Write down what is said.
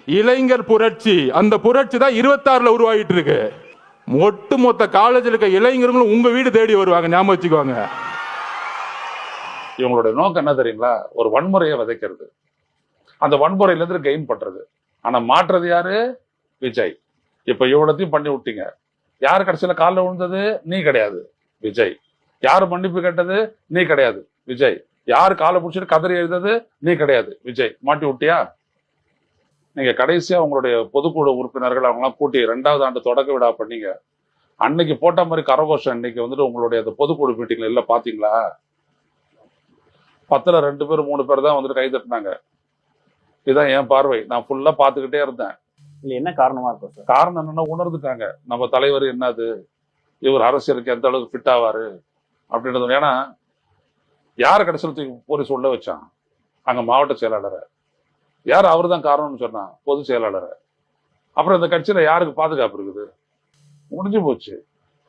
இளைஞர் புரட்சி, அந்த புரட்சி தான் 26ல உருவாகிட்டு இருக்கு. ஒட்டுமொத்த காலேஜில் இருக்க இளைஞர்களும் உங்க வீடு தேடி வருவாங்க, ஞாபகம் வச்சுக்கோங்க. இவங்களுடைய நோக்கம் என்ன தெரியுங்களா? ஒரு வன்முறையை விதைக்கிறது, அந்த வன்முறையிலிருந்து கெயின் பண்றது. ஆனா மாற்றுறது யாரு? விஜய். இப்ப இவ்வளத்தையும் பண்ணி விட்டீங்க. யாரு கடைசியில காலில் விழுந்தது? நீ கிடையாது, விஜய். யாரு மன்னிப்பு கேட்டது? நீ கிடையாது, விஜய். யாரு காலை பிடிச்சிட்டு கதறி எழுந்தது? நீ கிடையாது, விஜய். மாட்டி விட்டியா? நீங்க கடைசியா உங்களுடைய பொதுக்குழு உறுப்பினர்கள் அவங்களாம் கூட்டி 2வது ஆண்டு தொடக்க விழா பண்ணீங்க. அன்னைக்கு போட்ட மாதிரி கரகோஷம் இன்னைக்கு வந்துட்டு உங்களுடைய அந்த பொதுக்குழு மீட்டிங்ல இல்ல, பாத்தீங்களா? 10ல 2 பேர் 3 பேர் தான் வந்துட்டு கை தட்டினாங்க. இதுதான் என் பார்வை. நான் ஃபுல்லா பாத்துக்கிட்டே இருந்தேன். இல்ல என்ன காரணமா இருக்கும் சார்? காரணம் என்னன்னா, உணர்ந்துட்டாங்க நம்ம தலைவர் என்னது, இவர் அரசியலுக்கு எந்த அளவுக்கு ஃபிட் ஆவாரு அப்படின்றது. ஏன்னா யார் கடைசியில் தூக்கி போலீஸ் உள்ள வச்சான்? அங்க மாவட்ட செயலாளரை. யார்? அவரு தான் காரணம்னு சொன்னா, பொதுச் செயலாளரை. அப்புறம் இந்த கட்சியில யாருக்கு பாதுகாப்பு இருக்குது? முடிஞ்சு போச்சு.